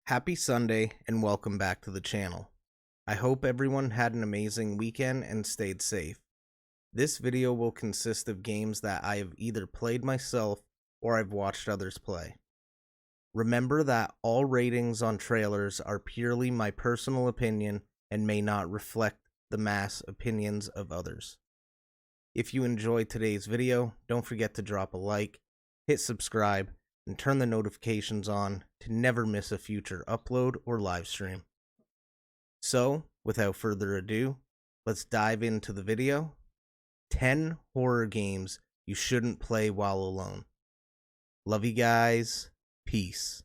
Happy Sunday and welcome back to the channel. I hope everyone had an amazing weekend and stayed safe. This video will consist of games that I have either played myself or I've watched others play. Remember that all ratings on trailers are purely my personal opinion and may not reflect the mass opinions of others. If you enjoyed today's video, don't forget to drop a like, hit subscribe, and turn the notifications on to never miss a future upload or live stream. So, without further ado, let's dive into the video. 10 horror games you shouldn't play while alone. Love you guys. Peace.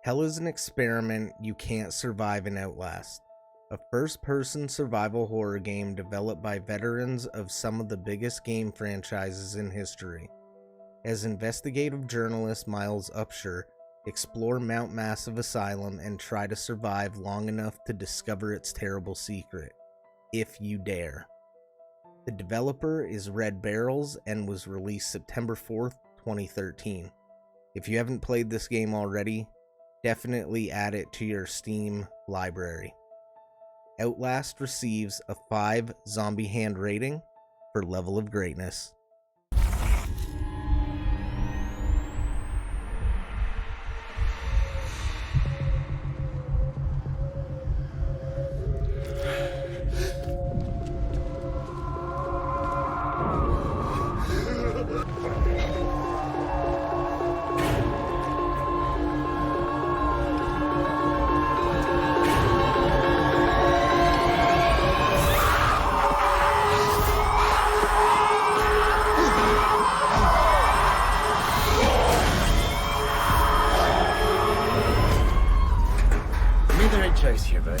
Hell is an experiment you can't survive in Outlast. A first-person survival horror game developed by veterans of some of the biggest game franchises in history. As investigative journalist Miles Upshur explore Mount Massive Asylum and try to survive long enough to discover its terrible secret, if you dare. The developer is Red Barrels and was released September 4th, 2013. If you haven't played this game already, definitely add it to your Steam library. Outlast receives a 5 zombie hand rating for level of greatness. Choice here, bud.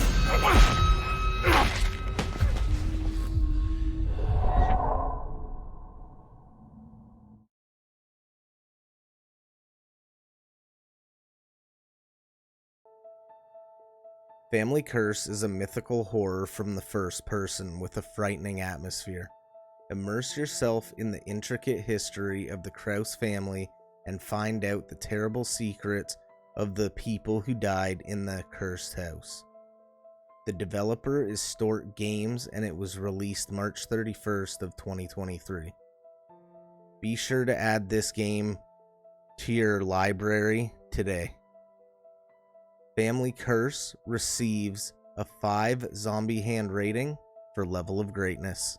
Family Curse is a mythical horror from the first person with a frightening atmosphere. Immerse yourself in the intricate history of the Kraus family and find out the terrible secrets of the people who died in the cursed house. The developer is Stork Games and it was released March 31st of 2023. Be sure to add this game to your library today. Family Curse receives a 5 zombie hand rating for level of greatness.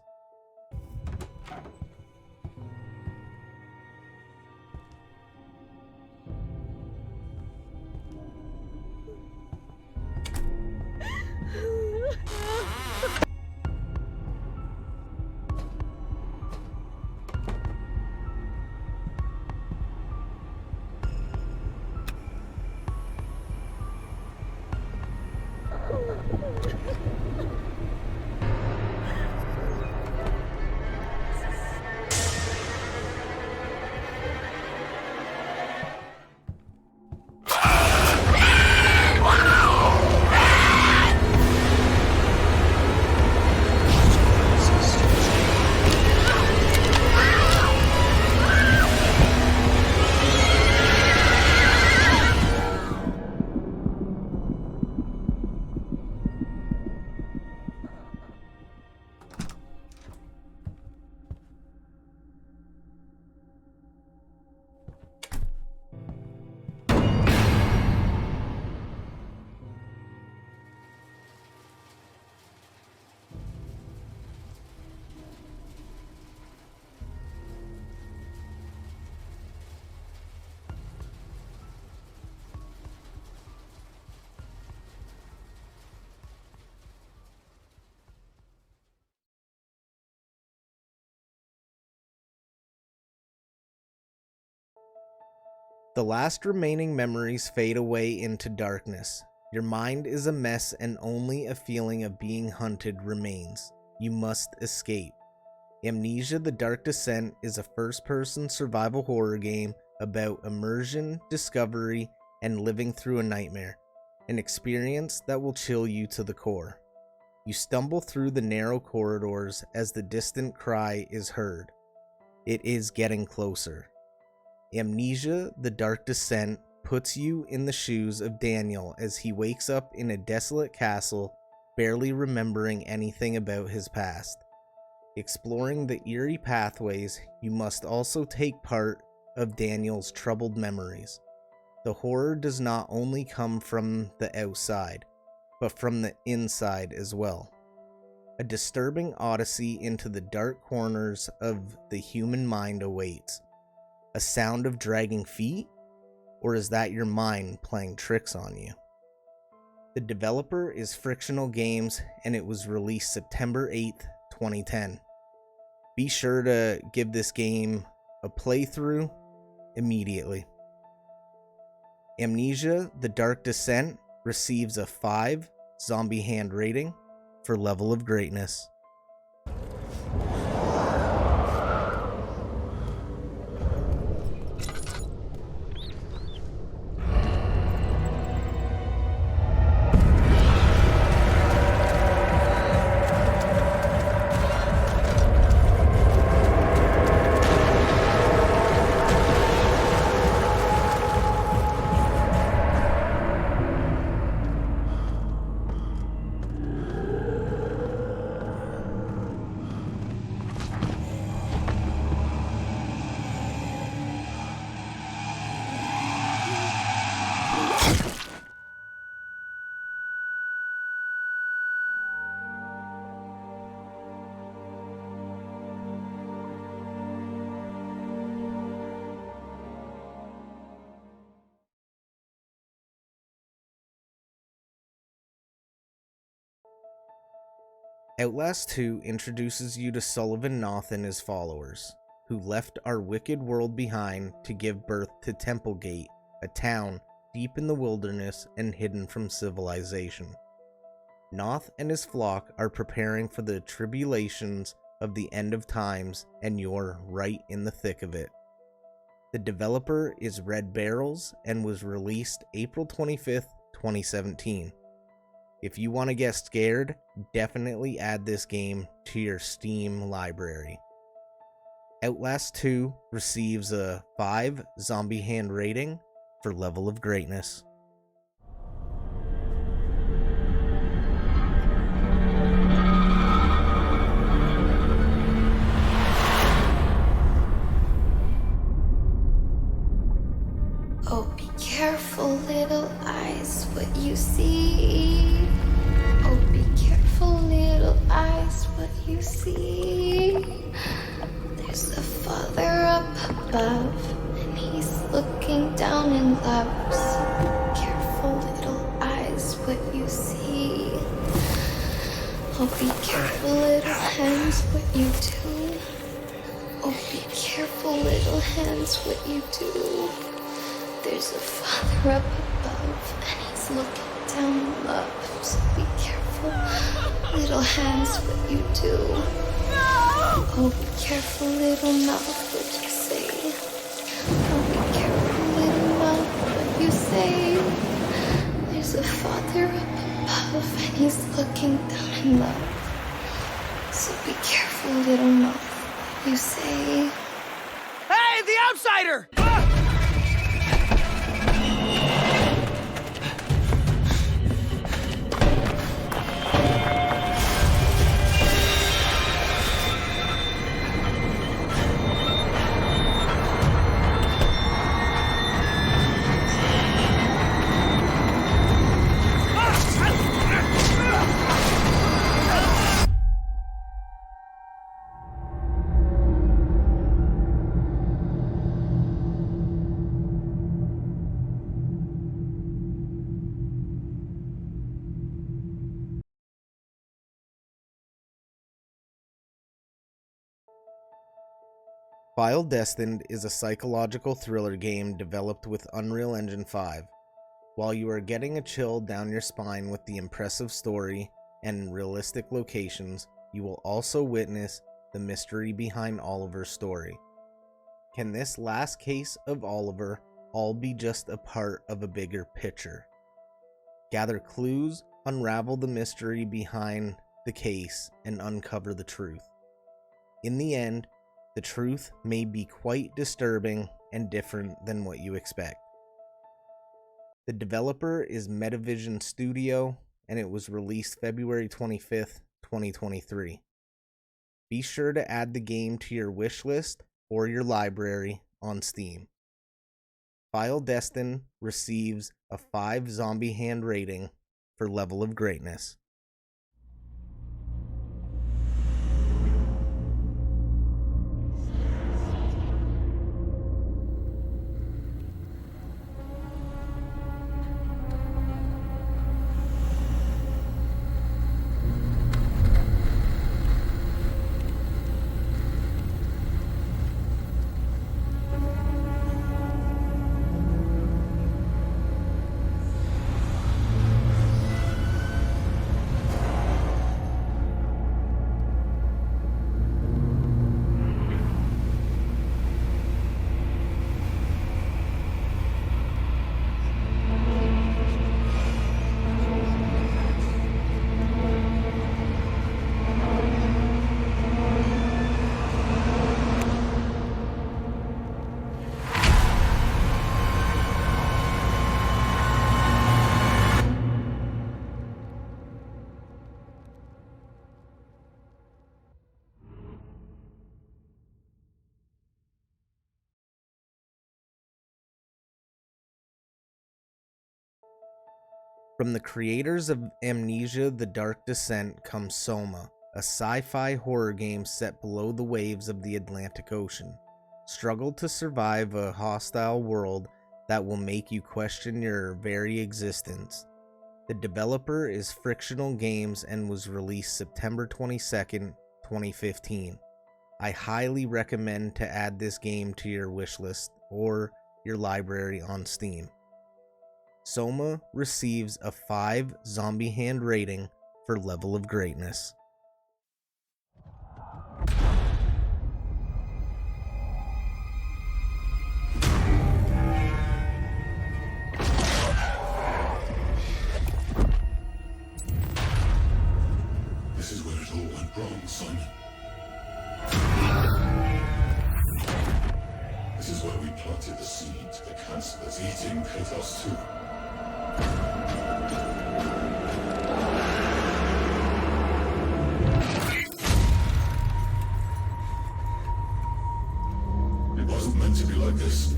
The last remaining memories fade away into darkness. Your mind is a mess and only a feeling of being hunted remains. You must escape. Amnesia: The Dark Descent is a first-person survival horror game about immersion, discovery, and living through a nightmare. An experience that will chill you to the core. You stumble through the narrow corridors as the distant cry is heard. It is getting closer. Amnesia: The Dark Descent puts you in the shoes of Daniel as he wakes up in a desolate castle, barely remembering anything about his past. Exploring the eerie pathways, you must also take part of Daniel's troubled memories. The horror does not only come from the outside, but from the inside as well. A disturbing odyssey into the dark corners of the human mind awaits. A sound of dragging feet? Or is that your mind playing tricks on you? The developer is Frictional Games, and it was released September 8th, 2010. Be sure to give this game a playthrough immediately. Amnesia: The Dark Descent receives a 5 zombie hand rating for level of greatness. Outlast 2 introduces you to Sullivan Noth and his followers, who left our wicked world behind to give birth to Templegate, a town deep in the wilderness and hidden from civilization. Noth and his flock are preparing for the tribulations of the end of times, and you're right in the thick of it. The developer is Red Barrels and was released April 25th, 2017. If you want to get scared, definitely add this game to your Steam library. Outlast 2 receives a 5 zombie hand rating for level of greatness. Oh, be careful, little eyes, what you see. Oh, be careful, little eyes, what you see. There's a Father up above, and he's looking down in love. So be careful, little eyes, what you see. Oh, be careful, little hands, what you do. Oh, be careful, little hands, what you do. There's a Father up above, and he's looking down in love. So be careful, little hands, what you do. Oh, be careful, little mouth, what you say. Oh, be careful, little mouth, what you say. There's a Father up above, and he's looking down in love. So be careful, little mouth, what you say. Hey, the outsider! Destined is a psychological thriller game developed with Unreal Engine 5. While you are getting a chill down your spine with the impressive story and realistic locations, you will also witness the mystery behind Oliver's story. Can this last case of Oliver all be just a part of a bigger picture? Gather clues, unravel the mystery behind the case, and uncover the truth. In the end, the truth may be quite disturbing, and different than what you expect. The developer is Metavision Studio, and it was released February 25th, 2023. Be sure to add the game to your wish list or your library on Steam. File Destined receives a 5 zombie hand rating for level of greatness. From the creators of Amnesia: The Dark Descent comes Soma, a sci-fi horror game set below the waves of the Atlantic Ocean. Struggle to survive a hostile world that will make you question your very existence. The developer is Frictional Games and was released September 22nd, 2015. I highly recommend to add this game to your wishlist or your library on Steam. Soma receives a 5 zombie hand rating for level of greatness. This is where it all went wrong, son. This is where we planted the seed to the cancer that's eating Pathos too. It wasn't meant to be like this.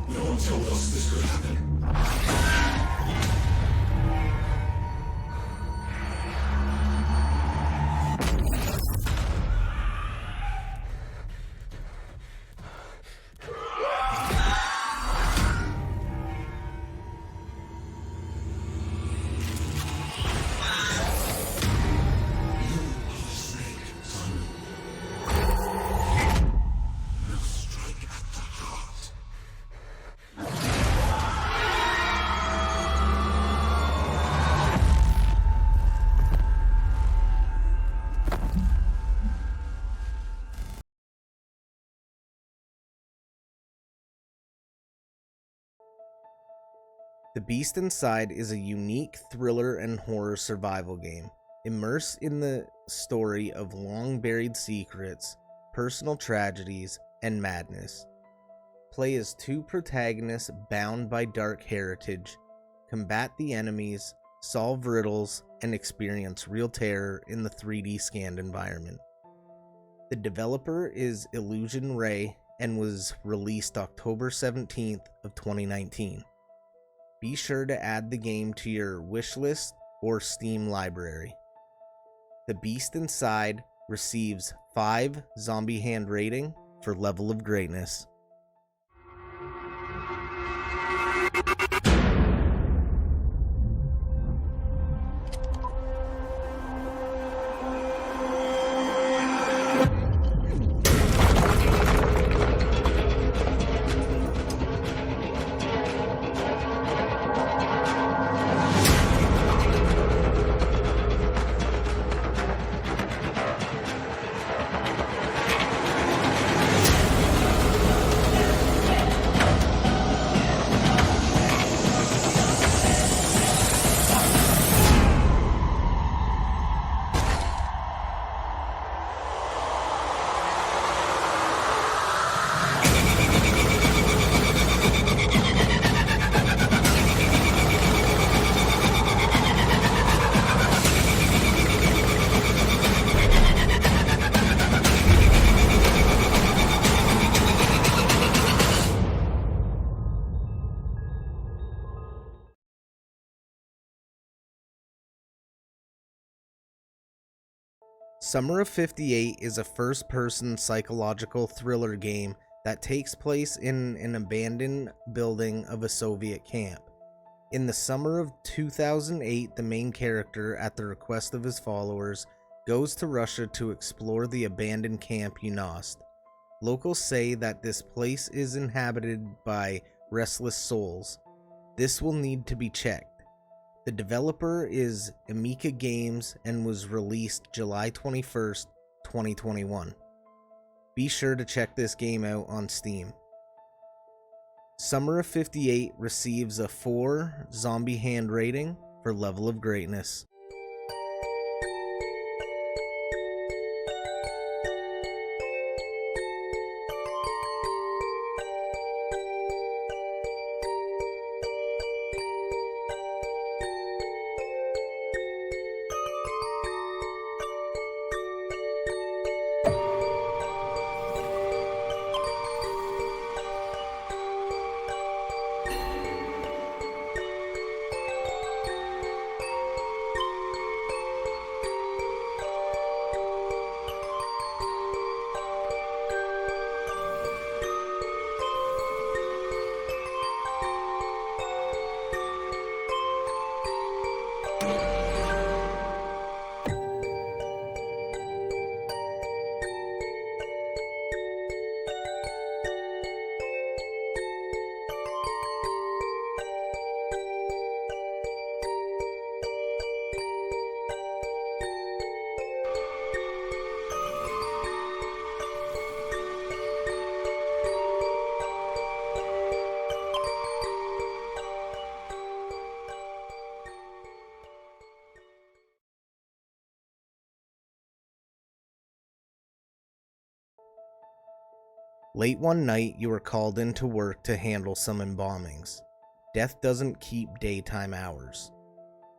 No one told us this could happen. The Beast Inside is a unique thriller and horror survival game. Immerse in the story of long-buried secrets, personal tragedies, and madness. Play as 2 protagonists bound by dark heritage, combat the enemies, solve riddles, and experience real terror in the 3D scanned environment. The developer is Illusion Ray and was released October 17th of 2019. Be sure to add the game to your wishlist or Steam library. The Beast Inside receives 5 zombie hand rating for level of greatness. Summer of 58 is a first-person psychological thriller game that takes place in an abandoned building of a Soviet camp. In the summer of 2008, the main character, at the request of his followers, goes to Russia to explore the abandoned Camp Unost. Locals say that this place is inhabited by restless souls. This will need to be checked. The developer is Amnesia Games and was released July 21st, 2021. Be sure to check this game out on Steam. Summer of 58 receives a 4 zombie hand rating for level of greatness. Late one night, you are called into work to handle some embalmings. Death doesn't keep daytime hours.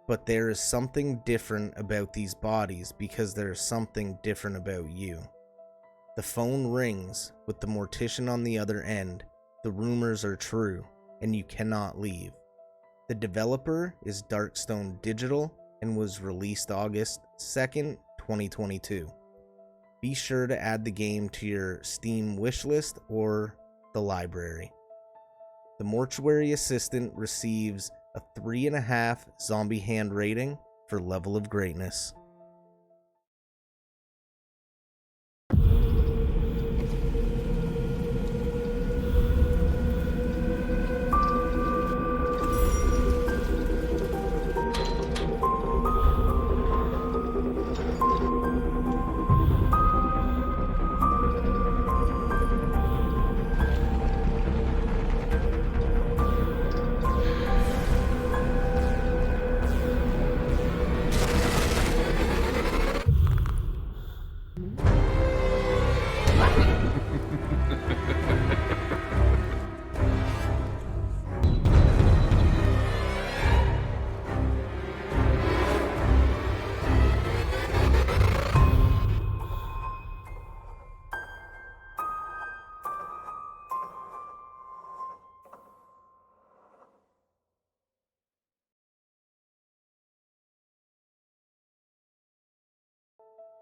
But there is something different about these bodies because there is something different about you. The phone rings with the mortician on the other end. The rumors are true, and you cannot leave. The developer is Darkstone Digital and was released August 2nd, 2022. Be sure to add the game to your Steam wishlist or the library. The Mortuary Assistant receives a 3.5 zombie hand rating for level of greatness.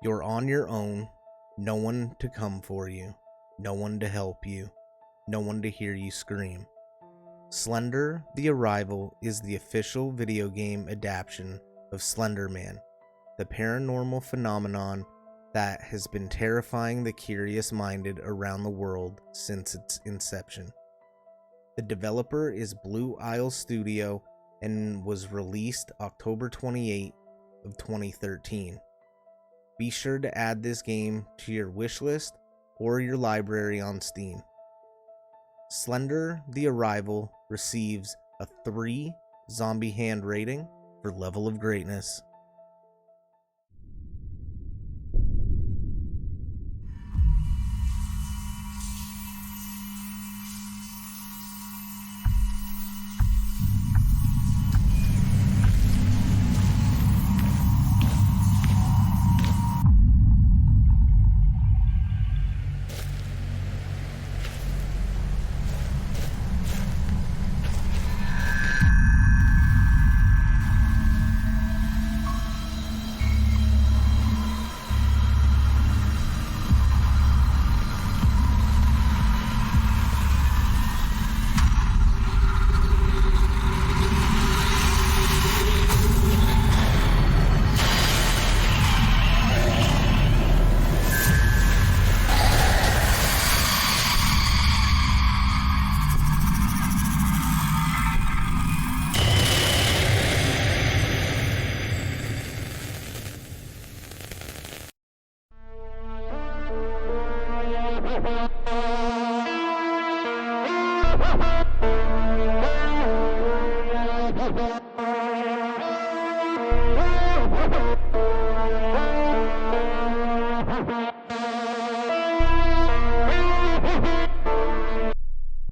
You're on your own, no one to come for you, no one to help you, no one to hear you scream. Slender: The Arrival is the official video game adaptation of Slender Man, the paranormal phenomenon that has been terrifying the curious-minded around the world since its inception. The developer is Blue Isle Studio and was released October 28 of 2013. Be sure to add this game to your wishlist or your library on Steam. Slender: The Arrival receives a 3 zombie hand rating for level of greatness.